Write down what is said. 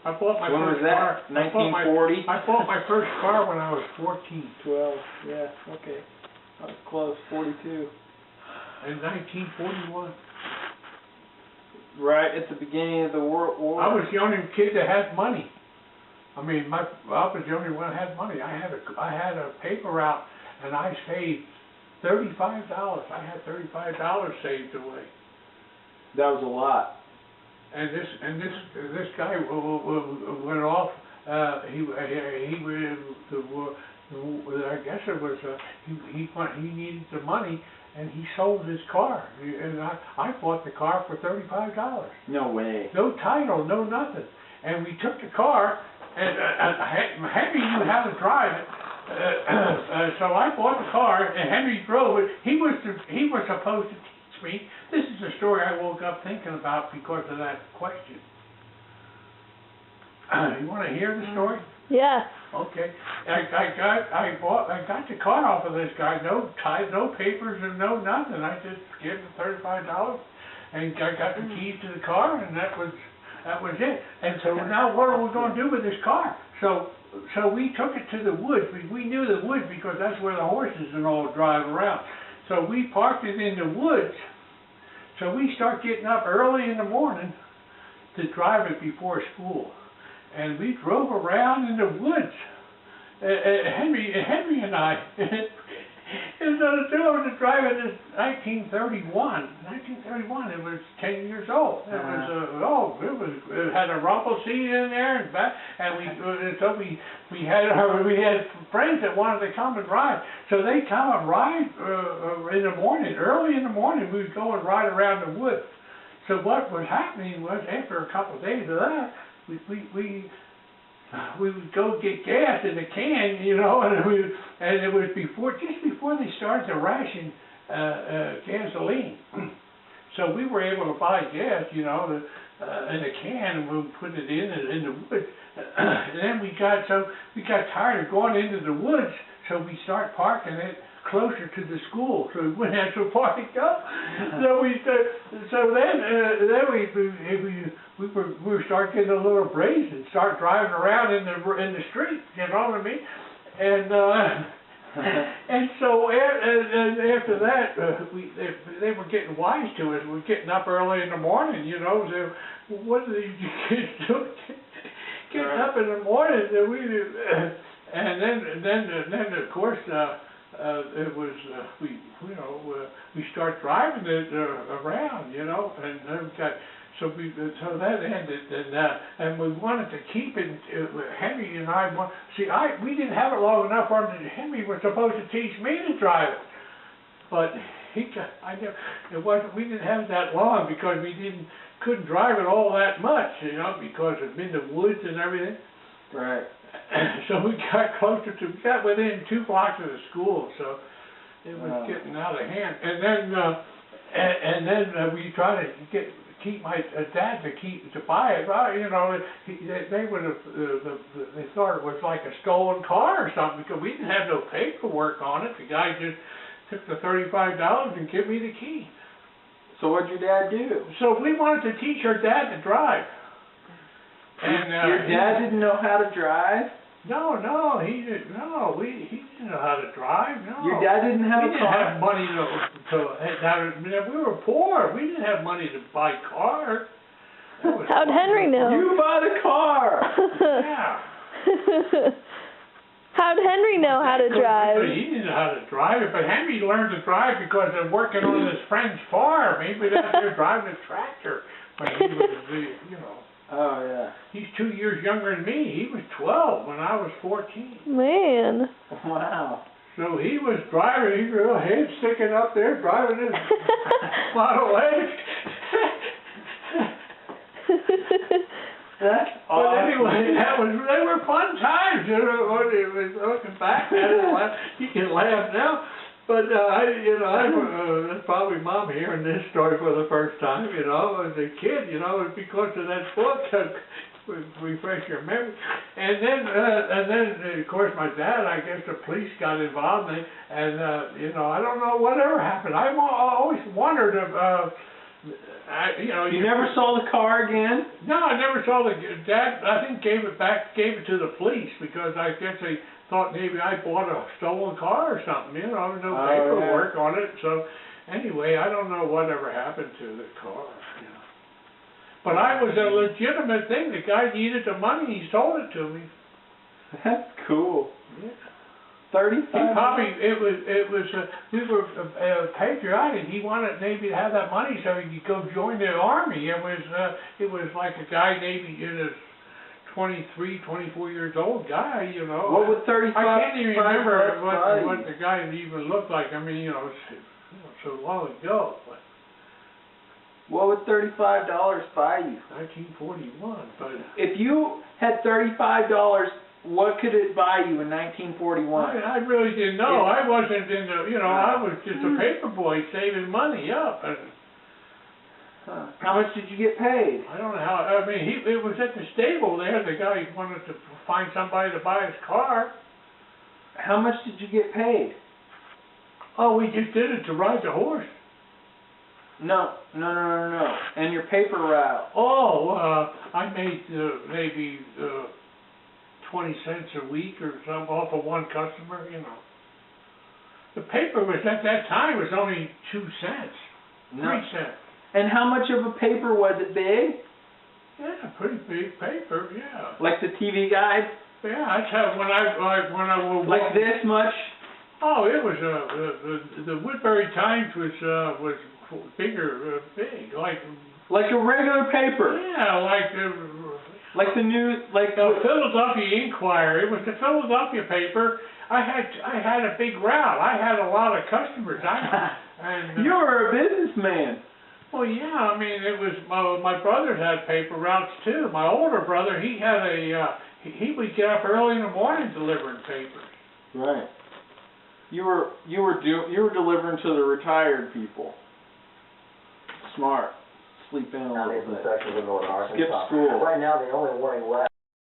I bought my When was first that? car. 1940? I bought my first car when I was 14. 12, yeah, okay. I was close, 42. In 1941. Right at the beginning of the World War. I was the only kid that had money. I mean, I was the only one that had money. I had a paper route, and I saved $35. I had $35 saved away. That was a lot. And this guy went off. I guess it was he needed the money, and he sold his car. And I bought the car for $35. No way. No title, no nothing. And we took the car, and Henry knew how to drive it. So I bought the car, and Henry drove it. He was supposed to teach me. This is a story I woke up thinking about because of that question. You want to hear the story? Yeah. Okay. I got the car off of this guy. No ties, no papers, and no nothing. I just gave him $35, and I got the keys to the car, and that was it. And so now what are we going to do with this car? So we took it to the woods. We knew the woods because that's where the horses and all drive around. So we parked it in the woods. So we start getting up early in the morning to drive it before school. And we drove around in the woods. Henry and I, it was a drive in 1931. 1931, it was 10 years old. It was it had a rumble seat in there and back, and we had friends that wanted to come and ride. So they come and ride in the morning, early in the morning. We would go and ride around the woods. So what was happening was after a couple of days of that, we would go get gas in a can, you know, and it was just before they started to ration gasoline. So we were able to buy gas, you know, in a can, and we put it in the woods. And then we got tired of going into the woods, so we start parking it closer to the school, so we wouldn't have so far to go. So then we start getting a little brazen and start driving around in the street. You know what I mean? And so after that, they were getting wise to us. We're getting up early in the morning. You know, so what are these kids doing? Getting up in the morning, and then of course. It was we start driving it around, you know, and then so that ended, and we wanted to keep it. Henry and I we didn't have it long enough for him. Henry was supposed to teach me to drive it, but we didn't have it that long because we couldn't drive it all that much, you know, because it's in the woods and everything. Right. So we got within 2 blocks of the school, so it was getting out of hand. And then we tried to keep my dad to buy it. Right? You know, they would have they thought it was like a stolen car or something because we didn't have no paperwork on it. The guy just took the $35 and gave me the key. So what'd your dad do? So we wanted to teach our dad to drive. And your dad didn't know how to drive? No, he didn't. No, he didn't know how to drive. No. Your dad didn't have a car? We didn't have money we were poor. We didn't have money to buy cars. How'd Henry know? You bought a car. Yeah. How'd Henry know how to drive? He didn't know how to drive it, but Henry learned to drive because of working on his friend's farm. He was out there driving a tractor when he was, you know. Oh, yeah. He's 2 years younger than me. He was 12 when I was 14. Man. Wow. So he was driving, his real head sticking up there, driving his Model A. That's awesome. But anyway, they were fun times, you know, looking back at it, you can laugh now. But, that's probably Mom hearing this story for the first time, you know, as a kid, you know, because of that book, refresh your memory. And then, of course, my dad, I guess the police got involved, and I don't know whatever happened. I always wondered You never saw the car again? No, I never saw Dad, I think gave it to the police because I guess they thought maybe I bought a stolen car or something, you know, no Oh, paperwork on it, so anyway, I don't know whatever happened to the car, you know. But I was a legitimate thing, the guy needed the money, he sold it to me. That's cool. Yeah. 35. He probably, we were patriotic, he wanted maybe to have that money so he could go join the army. It was like a guy maybe in his 23, 24 years old guy, you know. What would 35? I can't even remember buy you? what the guy even looked like. I mean, you know, it's so long ago. But What would $35 buy you? 1941. But If you had $35, what could it buy you in 1941? I really didn't know. I wasn't in the, you know, I was just a paper boy saving money up. And How much did you get paid? I don't know how. I mean, it was at the stable there. The guy wanted to find somebody to buy his car. How much did you get paid? Oh, we just did it to ride the horse. No. And your paper route. Oh, I made maybe 20 cents a week or something off of one customer, you know. The paper was, at that time, was only 2 cents, 3 cents. And how much of a paper was it big? Yeah, pretty big paper, yeah. Like the TV guide? Yeah, that's how, when I was... Like this much? Oh, it was, the Woodbury Times was bigger, big, like... Like a regular paper? Yeah, like the news, like the Philadelphia Inquirer. It was the Philadelphia paper. I had a big route. I had a lot of customers. You were a businessman. Well, yeah. I mean, it was my brothers had paper routes too. My older brother, he had he would get up early in the morning delivering papers. Right. You were delivering to the retired people. Smart. Sleep in a little bit. Skip school. Right now, the only warning left